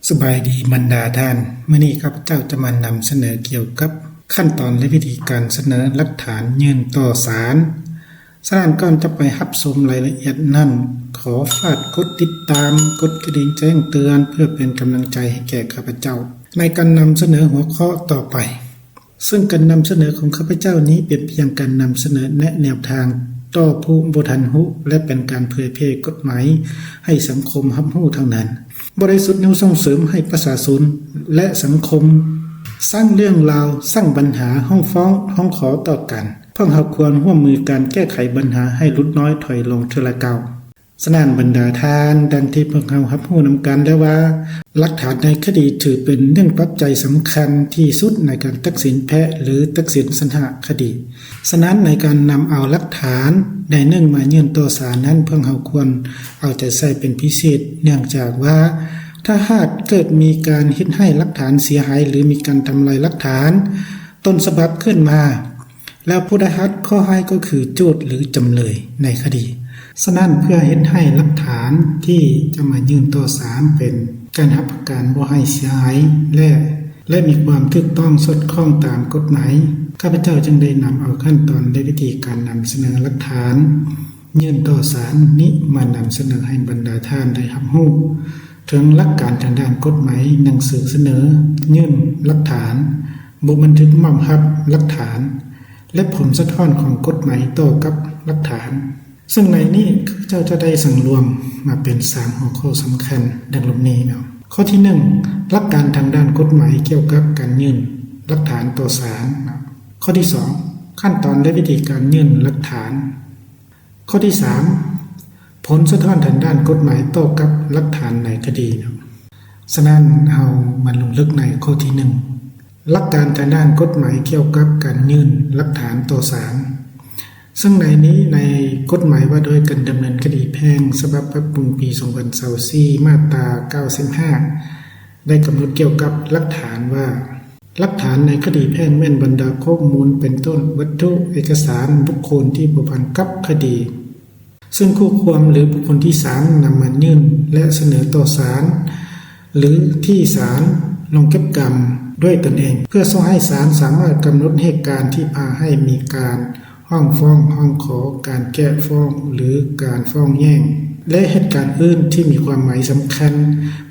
สบายดีบรรดาท่านมื้อนี้ข้าพเจ้าจะมานำเสนอเกี่ยวกับขั้นตอนและวิธีการเสนอหลักฐานยื่นต่อศาลฉะนั้นก่อนจะไปรับชมรายละเอียดนั้นขอฝากกดติดตามกดกระดิ่งแจ้งเตือนเพื่อเป็นกำลังใจให้แก่ข้าพเจ้าในการนำเสนอหัวข้อต่อไปซึ่งการนำเสนอของข้าพเจ้านี้เป็นเพียงการนำเสนอแนะแนวทางต่อผู้บ่ทันรู้และเป็นการเผยแพร่กฎหมายให้สังคมรับรู้เท่านั้นบริสุทธิ์นิ้วส่งเสริมให้ประชาชนและสังคมสร้างเรื่องราวสร้างปัญหาห้องฟ้องห้องขอต่อกันเพื่อเราควรร่วมมือการแก้ไขปัญหาให้ลดน้อยถอยลงทีละก้าวฉะนั้นบรรดาทานดังที่พวกเรารับรู้นำกันแล้วว่าหลักฐานในคดีถือเป็นเรื่องปัจจัยสำคัญที่สุดในการตัดสินแพ้หรือตัดสินสัญหาคดีฉะนั้นในการนำเอาหลักฐานใดหนึ่งมายื่นต่อศาลนั้นเพื่อเราควรเอาใจใส่เป็นพิเศษเนื่องจากว่าถ้าหากเกิดมีการเฮ็ดให้หลักฐานเสียหายหรือมีการทำลายหลักฐานต้นฉบับขึ้นมาแล้วผู้ได้รับข้อให้ก็คือโจทก์หรือจำเลยในคดีฉะนั้นเพื่อเฮ็ดให้หลักฐานที่จะมายื่นต่อศาลเป็นการรับประกันบ่ให้เสียหายและมีความถูกต้องสอดคล้องตามกฎหมายข้าพเจ้าจึงได้นำเอาขั้นตอนและวิธีการนำเสนอหลักฐานยื่นต่อศาลนี้มานำเสนอให้บรรดาท่านได้รับรู้ถึงหลักการทางด้านกฎหมายหนังสือเสนอยื่นหลักฐานบ่บันทึกมอบรับหลักฐานและผลสะท้อนของกฎหมายต่อกับหลักฐานซึ่งในนี้ข้าพเจ้าจะได้สั่งรวมมาเป็น3หัวข้อสำคัญดังนี้เนาะข้อที่1หลักการทางด้านกฎหมายเกี่ยวกับการยื่นหลักฐานต่อศาลข้อที่2ขั้นตอนและวิธีการยื่นหลักฐานข้อที่3ผลสะท้อนทางด้านกฎหมายต่อกับหลักฐานในคดีเนาะฉะนั้นเฮามาลงลึกในข้อที่1หลักการทางด้านกฎหมายเกี่ยวกับการยื่นหลักฐานต่อศาลซึ่งในนี้ในกฎหมายว่าโดยการดำเนินคดีแพ่งฉบับปรับปรุงปี2024มาตรา95ได้กำหนดเกี่ยวกับหลักฐานว่าหลักฐานในคดีแพ่งแม่นบรรดาข้อมูลเป็นต้นวัตถุเอกสารบุคคลที่ผูกพันกับคดีซึ่งคู่ความหรือบุคคลที่3นำมายื่นและเสนอต่อศาลหรือที่ศาลลงเก็บกรรมด้วยตนเองเพื่อให้ศาลสามารถกำหนดเหตุการณ์ที่พาให้มีการห้องฟ้องห้องขอการแก้ฟ้องหรือการฟ้องแย่งและเหตุการณ์อื่นที่มีความหมายสำคัญ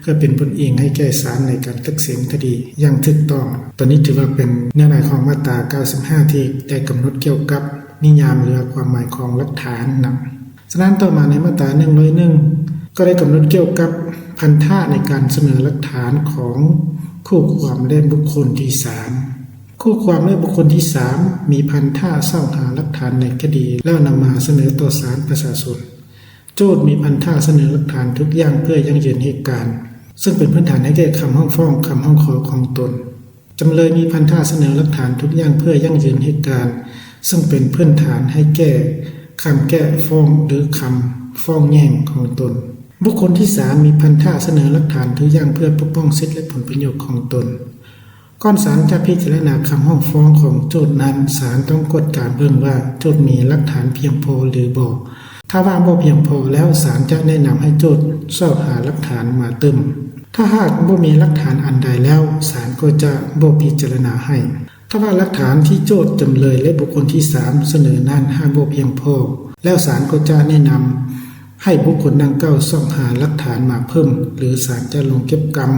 เพื่อเป็นผลอิงให้แก่ศาลในการตัดสินคดีอย่างถูกต้องตอนนี้ถือว่าเป็นเนื้อในของมาตรา95ที่ได้กำหนดเกี่ยวกับนิยามหรือความหมายของหลักฐานนะฉะนั้นต่อมาในมาตรา101ก็ได้กำหนดเกี่ยวกับพันธะในการเสนอหลักฐานของคู่ความและบุคคลที่3คู่ความและบุคคลที่3มีพันธะเสาหาหลักฐานในคดีแล้วนำมาเสนอต่อศาลประชาชนโจทก์มีพันธะเสนอหลักฐานทุกอย่างเพื่อยั่งยืนเหตุการณ์ซึ่งเป็นพื้นฐานให้แก่คำห้องฟ้องคำห้องขอของตนจำเลยมีพันธะเสนอหลักฐานทุกอย่างเพื่อยั่งยืนเหตุการณ์ซึ่งเป็นพื้นฐานให้แก่คำแก้ฟ้องหรือคำฟ้องแย่งของตนบุคคลที่3มีพันธะเสนอหลักฐานทุกอย่างเพื่อปกป้องสิทธิและผลประโยชน์ของตนก่อนศาลจะพิจารณาคำห้องฟ้องของโจทก์นั้นศาลต้องกดการเบิ่งว่าโจทก์มีหลักฐานเพียงพอหรือบ่ถ้าว่าบ่เพียงพอแล้วศาลจะแนะนำให้โจทก์สอบหาหลักฐานมาเติมถ้าหากบ่มีหลักฐานอันใดแล้วศาลก็จะบ่พิจารณาให้ถ้าว่าหลักฐานที่โจทก์จำเลยและบุคคลที่3เสนอนั้นหากบ่เพียงพอแล้วศาลก็จะแนะนำให้บุคคลดังกล่าวสอบหาหลักฐานมาเพิ่มหรือศาลจะลงเก็บกรรม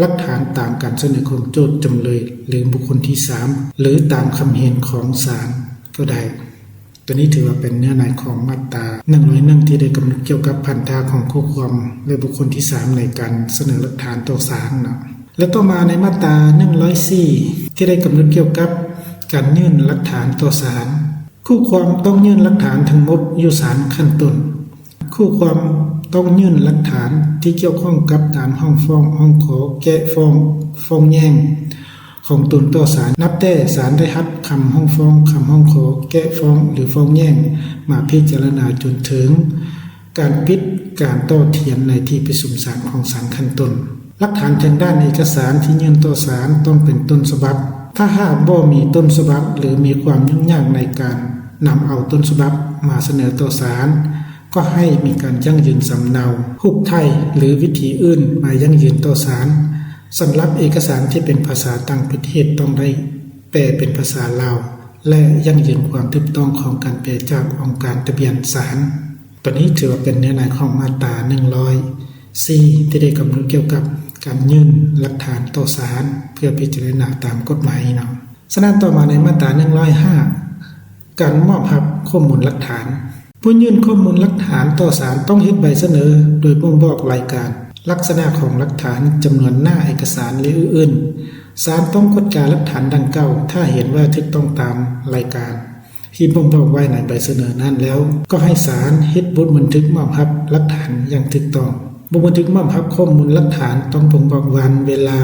หลักฐานตามการเสนอของโจทก์จำเลยหรือบุคคลที่3หรือตามคำเห็นของศาลก็ได้ตัวนี้ถือว่าเป็นเนื้อในของมาตรา101ที่ได้กำหนดเกี่ยวกับพันธะของคู่ความและบุคคลที่3ในการเสนอหลักฐานต่อศาลนะและต่อมาในมาตรา104ที่ได้กำหนดเกี่ยวกับการยื่นหลักฐานต่อศาลคู่ความต้องยื่นหลักฐานทั้งหมดอยู่ศาลขั้นต้นคู่ความต้องยื่นหลักฐานที่เกี่ยวข้องกับการห้องฟ้องห้องขอแก้ฟ้องแย่งของตนต่อศาลนับแต่ศาลได้รับคำห้องฟ้องคำห้องขอแก้ฟ้องหรือฟ้องแย่งมาพิจารณาจนถึงการพิจารณาต่อเถียงในที่ประชุมศาลของศาลขั้นต้นหลักฐานทางด้านเอกสารที่ยื่นต่อศาลต้องเป็นต้นฉบับถ้าหากบ่มีต้นฉบับหรือมีความยุ่งยากในการนำเอาต้นฉบับมาเสนอต่อศาล ก็ให้มีการยั่งยืนสำเนารูปไทยหรือวิธีอื่นมายั่งยืนต่อศาลสำหรับเอกสารที่เป็นภาษาต่างประเทศต้องได้แปลเป็นภาษาลาวและยั่งยืนความถูกต้องของการแปลจากองค์การทะเบียนศาลตัวนี้ถือว่าเป็นเนื้อในของมาตรา104ที่ได้กำหนดเกี่ยวกับการยื่นหลักฐานต่อศาลเพื่อพิจารณาตามกฎหมายเนาะฉะนั้นต่อมาในมาตรา105การมอบรับข้อมูลหลักฐานผู้ยื่นข้อมูลหลักฐานต่อศาลต้องเฮ็ดใบเสนอโดยบ่งบอกรายการลักษณะของหลักฐานจำนวนหน้าเอกสารหรืออื่นศาลต้องกดการหลักฐานดังกล่าวถ้าเห็นว่าถูกต้องตามรายการที่บ่งบอกไว้ในใบเสนอนั้นแล้วก็ให้ศาลเฮ็ดบทบันทึกมอบรับหลักฐานอย่างถูกต้องบทบันทึกมอบรับข้อมูลหลักฐานต้องบ่งบอกวันเวลา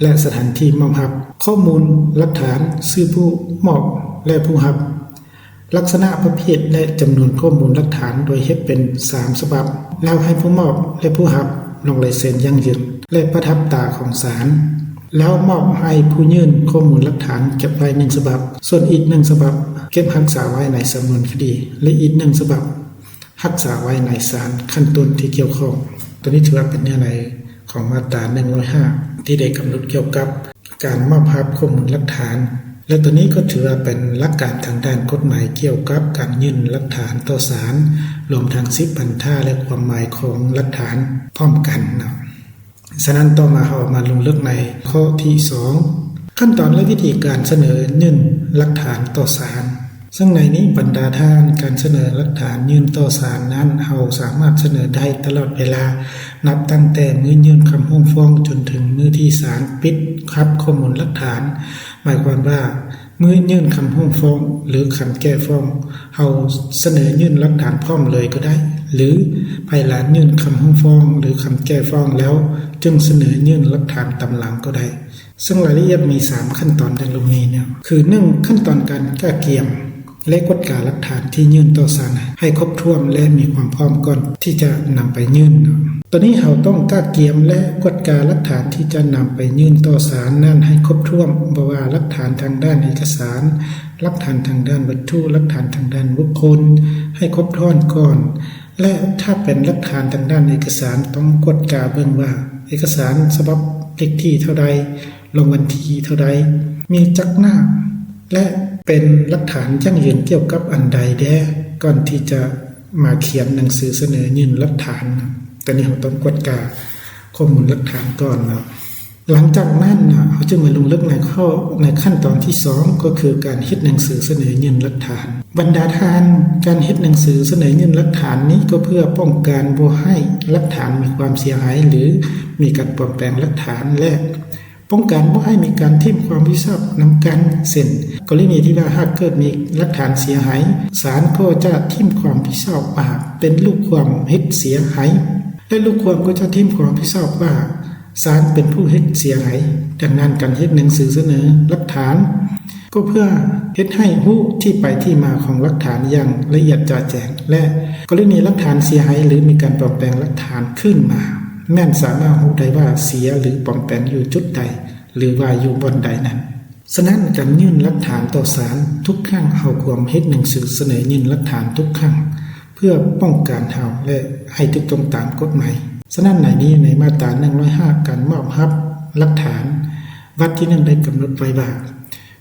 และสถานที่มอบรับข้อมูลหลักฐานชื่อผู้มอบและผู้รับลักษณะประเภทและจำนวนข้อมูลหลักฐานโดยเฮ็ดเป็น3ฉบับแล้วให้ผู้มอบและผู้รับลงลายเซ็นยั่งยืนและประทับตาของศาลแล้วมอบให้ผู้ยื่นข้อมูลหลักฐานเก็บไว้1ฉบับส่วนอีก1ฉบับเก็บรักษาไว้ในสำนวนคดีและอีก1ฉบับรักษาไว้ในศาลขั้นต้นที่เกี่ยวข้องตัวนี้ถือว่าเป็นเนื้อในของมาตรา105ที่ได้กำหนดเกี่ยวกับการมอบรับข้อมูลหลักฐานและตัวนี้ก็ถือว่าเป็นหลักการทางด้านกฎหมายเกี่ยวกับการยื่นหลักฐานต่อศาลรวมทั้งสิทธิพันธะและความหมายของหลักฐานพร้อมกันนะฉะนั้นต่อมาเรามาลงลึกในข้อที่2ขั้นตอนและวิธีการเสนอยื่นหลักฐานต่อศาลซึ่งในนี้บรรดาท่านการเสนอหลักฐานยื่นต่อศาลนั้นเราสามารถเสนอได้ตลอดเวลานับตั้งแต่มื้อยื่นคำฟ้องจนถึงมื้อที่ศาลปิดรับข้อมูลหลักฐานหมายความว่ามื้อยื่นคำฟ้องหรือคำแก้ฟ้องเราเสนอยื่นหลักฐานพร้อมเลยก็ได้หรือภายหลังยื่นคำฟ้องหรือคำแก้ฟ้องแล้วจึงเสนอยื่นหลักฐานตามหลังก็ได้ซึ่งรายละเอียดมี3ขั้นตอนดังนี้เนี่ยคือ1ขั้นตอนการกล้าเกี่ยมและกฎการหลักฐานที่ยื่นต่อศาลให้ครบถ้วนและมีความพร้อมก่อนที่จะนำไปยื่นตอนนี้เราต้องกล้าเกี่ยมและกฎการหลักฐานที่จะนำไปยื่นต่อศาลนั้นให้ครบถ้วนบ่ว่าหลักฐานทางด้านเอกสารหลักฐานทางด้านวัตถุหลักฐานทางด้านบุคคลให้ครบถ้วนก่อนและถ้าเป็นหลักฐานทางด้านเอกสารต้องกฎการเบิ่งว่าเอกสารฉบับเลขที่เท่าใดลงวันที่เท่าใดมีจักหน้าและเป็นหลักฐานยั่งยืนเกี่ยวกับอันใดแด่ก่อนที่จะมาเขียนหนังสือเสนอยื่นหลักฐานตอนนี้เราต้องกดกาข้อมูลหลักฐานก่อนนะหลังจากนั้นเขาจะมาลงลึกในขั้นตอนที่2ก็คือการเฮ็ดหนังสือเสนอยื่นหลักฐานบรรดาท่านการเฮ็ดหนังสือเสนอยื่นหลักฐานนี้ก็เพื่อป้องกันบ่ให้หลักฐานมีความเสียหายหรือมีการปลอมแปลงหลักฐานและป้องกันบ่ให้มีการทิ่มความผิดชอบนำกันเช่นกรณีที่ว่าหากเกิดมีหลักฐานเสียหายศาลก็จะทิ่มความผิดชอบว่าเป็นลูกความเฮ็ดเสียหายและลูกความก็จะทิ่มความผิดชอบว่าศาลเป็นผู้เฮ็ดเสียหายดังนั้นการเฮ็ดหนังสือเสนอหลักฐานก็เพื่อเฮ็ดให้รู้ที่ไปที่มาของหลักฐานอย่างละเอียดจ่าแจ้งและกรณีหลักฐานเสียหายหรือมีการปลอมแปลงหลักฐานขึ้นมาแม่นสามารถรู้ได้ว่าเสียหรือปลอมแปลงอยู่จุดใดหรือว่าอยู่บนใดนั้นฉะนั้นการยื่นหลักฐานต่อศาลทุกครั้งเราควรเฮ็ดหนังสือเสนอยื่นหลักฐานทุกครั้งเพื่อป้องกันเราและให้ถูกต้องตามกฎหมายฉะนั้นในนี้ในมาตรา105การมอบรับหลักฐานวรรคที่1ได้กำหนดไว้ว่า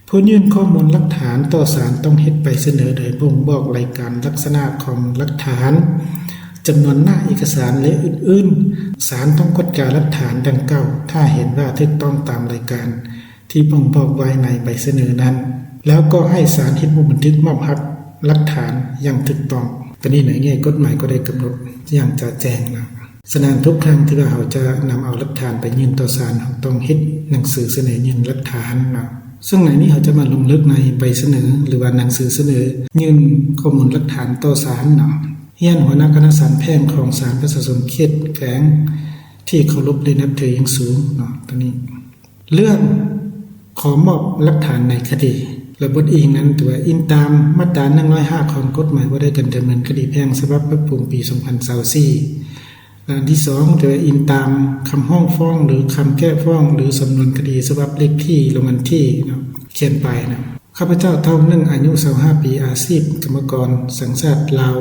ผู้ยื่นข้อมูลหลักฐานต่อศาลต้องเฮ็ดใบเสนอโดยบ่งบอกรายการลักษณะของหลักฐานจำนวนหน้าเอกสารและอื่นๆศาลต้องกดการหลักฐานดังกล่าวถ้าเห็นว่าถูกต้องตามรายการที่บ่งบอกไว้ในใบเสนอนั้นแล้วก็ให้ศาลเฮ็ดบันทึกมอบรับหลักฐานอย่างถูกต้องตอนนี้ในแง่กฎหมายก็ได้กำหนดอย่างชัดแจ้งนะฉะนั้นทุกครั้งที่ว่าเราจะนำเอาหลักฐานไปยื่นต่อศาลเราต้องเฮ็ดหนังสือเสนอยื่นหลักฐานนะซึ่งในนี้เราจะมาลงลึกในใบเสนอหรือว่าหนังสือเสนอยื่นข้อมูลหลักฐานต่อศาลเนาะเฮียนหัวหน้าคณะศาลแพ่งของศาลประชาชนเขตแขวงที่เคารพและนับถืออย่างสูงเนาะตรงนี้เรื่องขอมอบหลักฐานในคดีและบทอิงนั้นถือว่าอิงตามมาตรา105ของกฎหมายว่าด้วยการดำเนินคดีแพ่งฉบับปรับปรุงปี2024และที่2ถือว่าอิงตามคำร้องฟ้องหรือคำแก้ฟ้องหรือสำนวนคดีฉบับเลขที่ลงวันที่เนาะเขียนไปนะข้าพเจ้าเท่านึงอายุ25ปีอาชีพกรรมกรสัญชาติลาว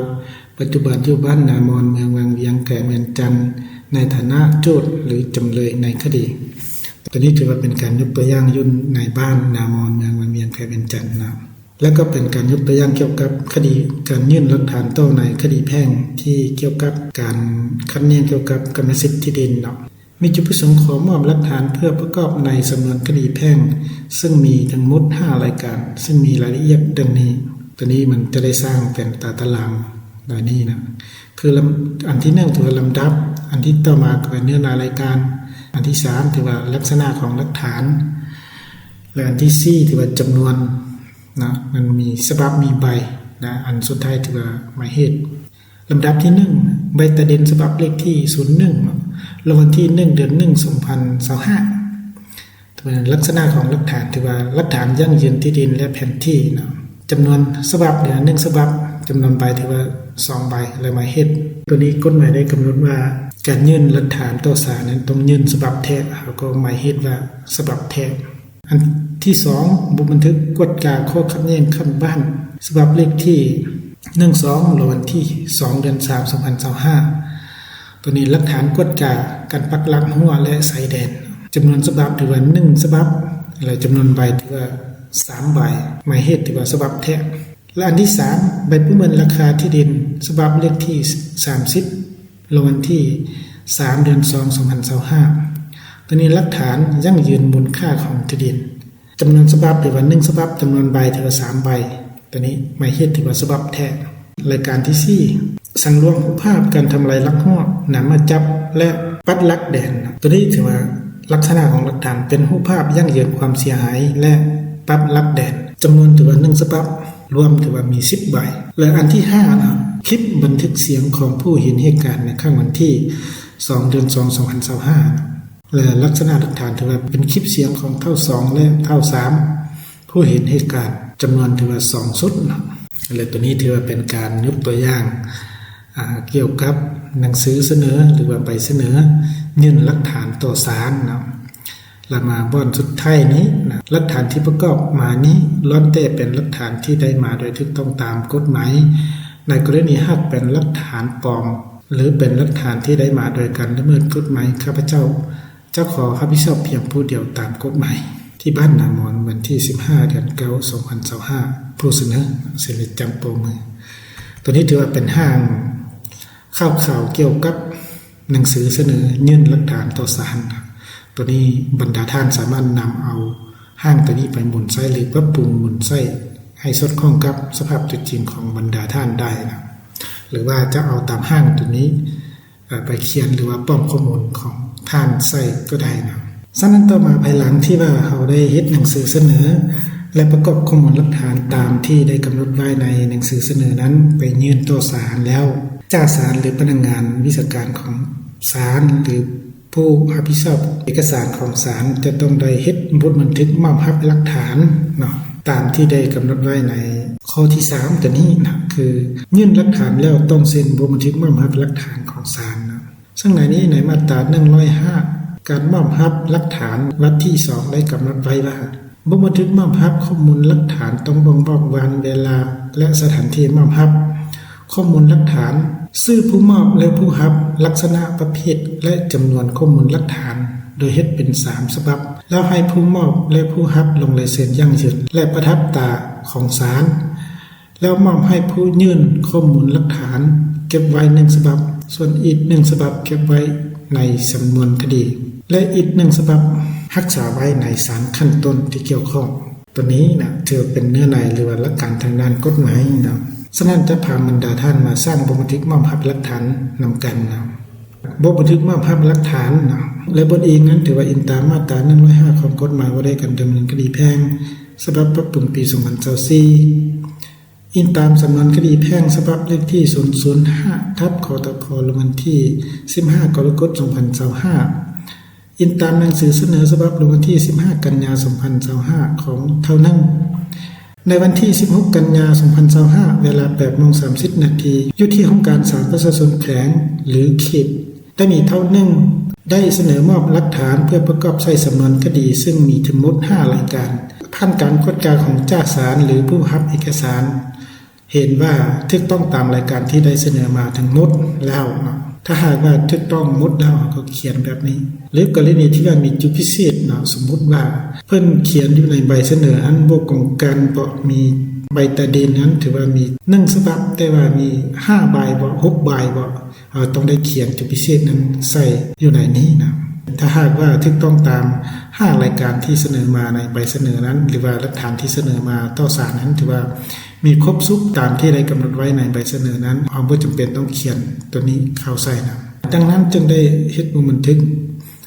ปัจจุบันอยู่บ้านนามอนเมืองวังเวียงแขวงเวียงจันทร์ในฐานะโจทก์หรือจำเลยในคดีตัวนี้ถือว่าเป็นการยกตัวอย่างยุ่นในบ้านนามอนเมืองวังเวียงแขวงเวียงจันทร์นะและก็เป็นการยกตัวอย่างเกี่ยวกับคดีการยื่นหลักฐานต่อในคดีแพ่งที่เกี่ยวกับการคัดแย้งเกี่ยวกับกรรมสิทธิ์ที่ดินเนาะมีจุดประสงค์ขอมอบหลักฐานเพื่อประกอบในสำนวนคดีแพ่งซึ่งมีทั้งหมด5รายการซึ่งมีรายละเอียดดังนี้ตัวนี้มันจะได้สร้างเป็นตารางดังนี้นะคืออันที่1ถือว่าลำดับอันที่ต่อมาคือเนื้อหารายการอันที่3ถือว่าลักษณะของหลักฐานและอันที่4ถือว่าจำนวนนะมันมีฉบับมีใบนะอันสุดท้ายถือว่าหมายเหตุลำดับที่1ใบตะเด่นฉบับเลขที่01ลงวันที่1เดือน1 2025ถือเป็นลักษณะของหลักฐานถือว่าหลักฐานยั่งยืนที่ดินและแผนที่นะจำนวนฉบับเดือน1ฉบับจำนวนใบถือว่า2ใบและหมายเหตุตัวนี้กฎหมายได้กำหนดว่าการยื่นหลักฐานต่อศาลนั้นต้องยื่นฉบับแท้แล้วก็หมายเหตุว่าฉบับแท้อันที่2บันทึกกฎกาข้อขัดแย้งขั้นบ้านฉบับเลขที่12ลงวันที่2เดือน3 2025ตัวนี้หลักฐานกฎกาการปักหลักหัวและสายแดนจำนวนฉบับถือว่า1ฉบับและจำนวนใบถือว่า3ใบหมายเหตุถือว่าฉบับแท้และอันที่3ใบประเมินราคาที่ดินฉบับเลขที่30ลงวันที่3เดือน2 2025ตัวนี้หลักฐานยั่งยืนมูลค่าของที่ดินจำนวนฉบับถือว่า1ฉบับจำนวนใบถือว่า3ใบตัวนี้หมายเหตุถือว่าฉบับแท้รายการที่4สั่งลวงผู้ภาพการทำลายลักฮอดนำมาจับและปัดลักแดนตัวนี้ถือว่าลักษณะของหลักฐานเป็นรูปภาพยั่งยืนความเสียหายและปัดลักแดนจำนวนถือว่า1ฉบับรวมถือว่ามี10ใบและอันที่5นะคลิปบันทึกเสียงของผู้เห็นเหตุการณ์ในค่ำวันที่2เดือน2 2025และลักษณะหลักฐานถือว่าเป็นคลิปเสียงของเท่า2และเท่า3ผู้เห็นเหตุการณ์จำนวนถือว่า2ชุดนะและตัวนี้ถือว่าเป็นการยกตัวอย่างเกี่ยวกับหนังสือเสนอหรือว่าใบเสนอยื่นหลักฐานต่อศาลนะและมาบอนสุดท้ายนี้นะหลักฐานที่ประกอบมานี้ล้วนแต่เป็นหลักฐานที่ได้มาโดยถูกต้องตามกฎหมายในกรณีหากเป็นหลักฐานปลอมหรือเป็นหลักฐานที่ได้มาโดยการละเมิดกฎหมายข้าพเจ้าขอรับผิดชอบเพียงผู้เดียวตามกฎหมายที่บ้านนามอนวันที่15เดือน9 2025ผู้เสนอเสด็จจำโปมือตัวนี้ถือว่าเป็นห้างข่าวเกี่ยวกับหนังสือเสนอยื่นหลักฐานต่อศาลตัวนี้บรรดาท่านสามารถนำเอาห้างตัวนี้ไปหมุนไส้หรือปรับปรุงหมุนไส้ให้สอดคล้องกับสภาพจริงของบรรดาท่านได้นะหรือว่าจะเอาตามห้างตัวนี้ไปเขียนหรือว่าป้อมข้อมูลของท่านไส้ก็ได้นะฉะนั้นต่อมาภายหลังที่ว่าเขาได้เฮ็ดหนังสือเสนอและประกอบข้อมูลหลักฐานตามที่ได้กำหนดไว้ในหนังสือเสนอนั้นไปยื่นต่อศาลแล้วเจ้าศาลหรือพนักงานวิชาการของศาลหรือผู้รับผิดชอบเอกสารของศาลจะต้องได้เฮ็ดบทบันทึกมอบรับหลักฐานเนาะตามที่ได้กำหนดไว้ในข้อที่3ตัวนี้นะคือยื่นหลักฐานแล้วต้องเซ็นบทบันทึกมอบรับหลักฐานของศาลนะซึ่งในนี้ในมาตรา105การมอบรับหลักฐานวรรคที่2ได้กำหนดไว้ว่าบันทึกมอบรับข้อมูลหลักฐานต้องบ่งบอกวันเวลาและสถานที่มอบรับข้อมูลหลักฐานชื่อผู้มอบและผู้รับลักษณะประเภทและจำนวนข้อมูลหลักฐานโดยเฮ็ดเป็น3ฉบับแล้วให้ผู้มอบและผู้รับลงลายเซ็นยั่งยืนและประทับตาของศาลแล้วมอบให้ผู้ยื่นข้อมูลหลักฐานเก็บไว้1ฉบับส่วนอีก1ฉบับเก็บไว้ในสำนวนคดีและอีก1ฉบับรักษาไว้ในศาลขั้นต้นที่เกี่ยวข้องตัวนี้นะถือเป็นเนื้อในหรือว่าหลักการทางด้านกฎหมายนะฉะนั้นจะพาบรรดาท่านมาสร้างบทบันทึกมอบรับหลักฐานนำกันนะบทบันทึกมอบรับหลักฐานนะและบทเองนั้นถือว่าอิงตามมาตรา105ของกฎหมายว่าด้วยการดำเนินคดีแพ่งฉบับปรับปรุงปี2024อิงตามสำนวนคดีแพ่งฉบับเลขที่005/คตพลงวันที่15กรกฎาคม2025อิงตามหนังสือเสนอฉบับลงวันที่15กันยายน2025ของเท่านั้นในวันที่16กันยายน2025เวลา 8:30 น.อยู่ที่ห้องการศาลประชาชนแขวงหรือเขตได้มีเท่านึงได้เสนอมอบหลักฐานเพื่อประกอบใช้สำนวนคดีซึ่งมีทั้งหมด5รายการผ่านการกดกาของเจ้าศาลหรือผู้รับเอกสาร เห็นว่าถูกต้องตามรายการที่ได้เสนอมาทั้งหมดแล้วเนาะถ้าหากว่าถูกต้องหมดแล้วก็เขียนแบบนี้หรือกรณีที่ว่ามีจุดพิเศษเนาะสมมุติว่าเพิ่นเขียนอยู่ในใบเสนออันบ่ตรงกันบ่มีใบตะดินนั้นถือว่ามี1ฉบับแต่ว่ามี5ใบบ่6ใบบ่ต้องได้เขียนจุดพิเศษนั้นใส่อยู่ในนี้นะถ้าหากว่าถูกต้องตาม5รายการที่เสนอมาในใบเสนอนั้นหรือว่าหลักฐานที่เสนอมาต่อศาลนั้นถือว่ามีครบสุขตามที่ได้กำหนดไว้ในใบเสนอนั้นบ่จำเป็นต้องเขียนตัวนี้เข้าใส่นะดังนั้นจึงได้เฮ็ดบันทึก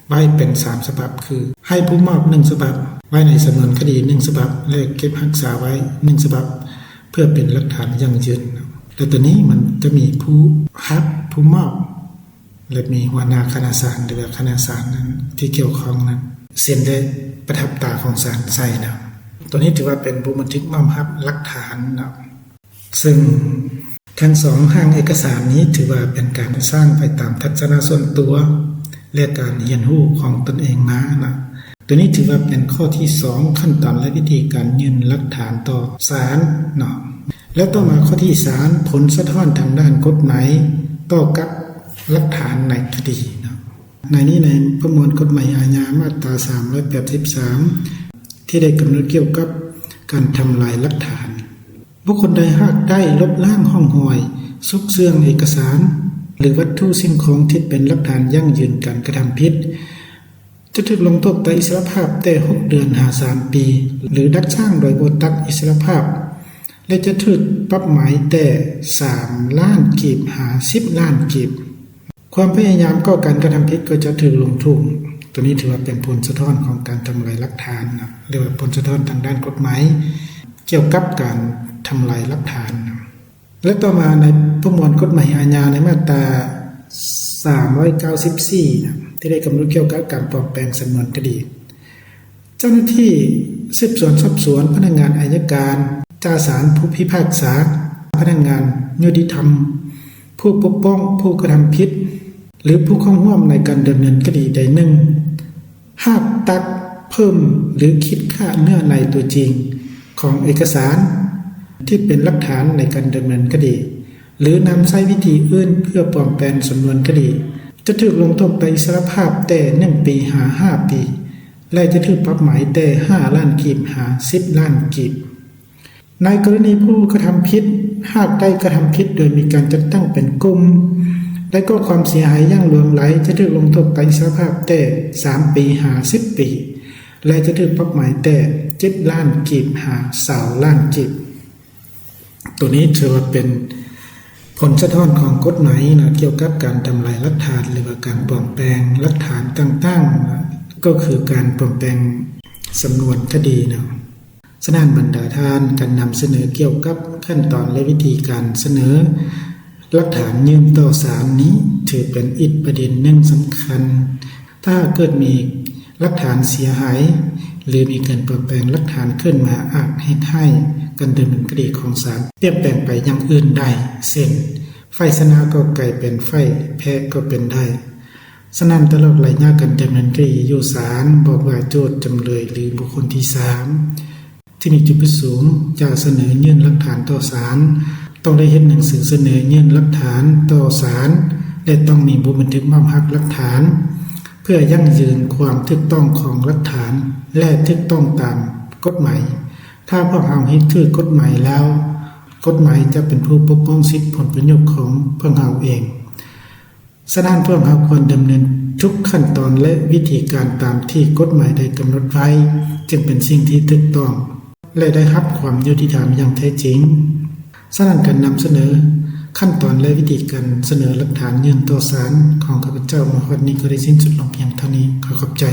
ไว้เป็น3ฉบับคือให้ผู้มอบ1ฉบับไว้ในสำนวนคดี1ฉบับและเก็บรักษาไว้1ฉบับเพื่อเป็นหลักฐานยั่งยืนและตัวนี้มันจะมีผู้รับผู้มอบและมีหัวหน้าคณะศาลหรือคณะศาลนั้นที่เกี่ยวข้องนั้นเซ็นได้ประทับตาของศาลใส่นะตัวนี้ถือว่าเป็นบันทึกมอบรับหลักฐานนะซึ่งทั้ง2ห้างเอกสารนี้ถือว่าเป็นการสร้างไปตามทัศนะส่วนตัวและการเรียนรู้ของตนเองมานะตัวนี้ถือว่าเป็นข้อที่2ขั้นตอนและวิธีการยื่นหลักฐานต่อศาลเนาะแล้วต่อมาข้อที่3ผลสะท้อนทางด้านกฎหมายต่อกับหลักฐานในคดีนะในนี้ในประมวลกฎหมายอาญามาตรา383ที่ได้กำหนดเกี่ยวกับการทำลายหลักฐานบุคคลใดหากได้ลบล้างห้องห้อยซุกเซื่องเอกสารหรือวัตถุสิ่งของที่เป็นหลักฐานยั่งยืนการกระทำผิดจะถูกลงโทษตัดอิสรภาพแต่6เดือนหา3ปีหรือดักช่างโดยบ่ตัดอิสรภาพและจะถูกปรับหมายแต่3ล้านกีบหา10ล้านกีบความพยายามก่อการกระทำผิดก็จะถูกลงโทษตัวนี้ถือว่าเป็นผลสะท้อนของการทำลายหลักฐานนะหรือว่าผลสะท้อนทางด้านกฎหมายเกี่ยวกับการทำลายหลักฐานและต่อมาในประมวลกฎหมายอาญาในมาตรา394นะที่ได้กำหนดเกี่ยวกับการปลอมแปลงสำนวนคดีเจ้าหน้าที่สืบสวนสอบสวนพนักงานอัยการเจ้าศาลผู้พิพากษาพนักงานยุติธรรมผู้ปกป้องผู้กระทำผิดหรือผู้เข้าร่วมในการดำเนินคดีใดหนึ่งหากตัดเพิ่มหรือคิดค่าเนื้อในตัวจริงของเอกสารที่เป็นหลักฐานในการดำเนินคดีหรือนำใช้วิธีอื่นเพื่อปลอมแปลงสำนวนคดีจะถูกลงโทษตัดอิสรภาพแต่1ปีหา5ปีและจะถูกปรับหมายแต่5ล้านกีบหา10ล้านกีบในกรณีผู้กระทำผิดหากได้กระทำผิดโดยมีการจัดตั้งเป็นกลุ่มและก็ความเสียหายอย่างหลวงไหลจะถูกลงโทษตัดอิสรภาพแต่3ปีหา10ปีและจะถูกปรับหมายแต่7ล้านกีบหา20ล้านกีบตัวนี้ถือว่าเป็นผลสะท้อนของกฎหมายนะเกี่ยวกับการทำลายหลักฐานหรือว่าการปลอมแปลงหลักฐานต่างๆนะก็คือการปลอมแปลงสำนวนคดีนะฉะนั้นบรรดาท่านการนำเสนอเกี่ยวกับขั้นตอนและวิธีการเสนอหลักฐานยื่นต่อศาลนี้ถือเป็นอีกประเด็นหนึ่งสำคัญถ้าเกิดมีหลักฐานเสียหายหรือมีการปลอมแปลงหลักฐานขึ้นมาอาจให้การดำเนินคดีของศาลเปลี่ยนแปลงไปอย่างอื่นได้เช่นฝ่ายชนะก็กลายเป็นฝ่ายแพ้ก็เป็นได้ฉะนั้นตลอดระยะการดำเนินคดีอยู่ศาลบอกว่าโจทก์จำเลยหรือบุคคลที่3ที่มีจุดประสงค์จะเสนอยื่นหลักฐานต่อศาลต้องได้เฮ็ดหนังสือเสนอยื่นหลักฐานต่อศาลและต้องมีบันทึกมอบรับหลักฐานเพื่อยั่งยืนความถูกต้องของหลักฐานและถูกต้องตามกฎหมายถ้าพวกเราเฮ็ดถูกกฎหมายแล้วกฎหมายจะเป็นผู้ปกป้องสิทธิผลประโยชน์ของพวกเราเองฉะนั้นพวกเราควรดำเนินทุกขั้นตอนและวิธีการตามที่กฎหมายได้กำหนดไว้จึงเป็นสิ่งที่ถูกต้องและได้รับความยุติธรรมอย่างแท้จริงฉะนั้นการนำเสนอขั้นตอนและวิธีการเสนอหลักฐานยื่นต่อศาลของข้าพเจ้ามาวันนี้ก็ได้สิ้นสุดลงเพียงเท่านี้ขอขอบใจ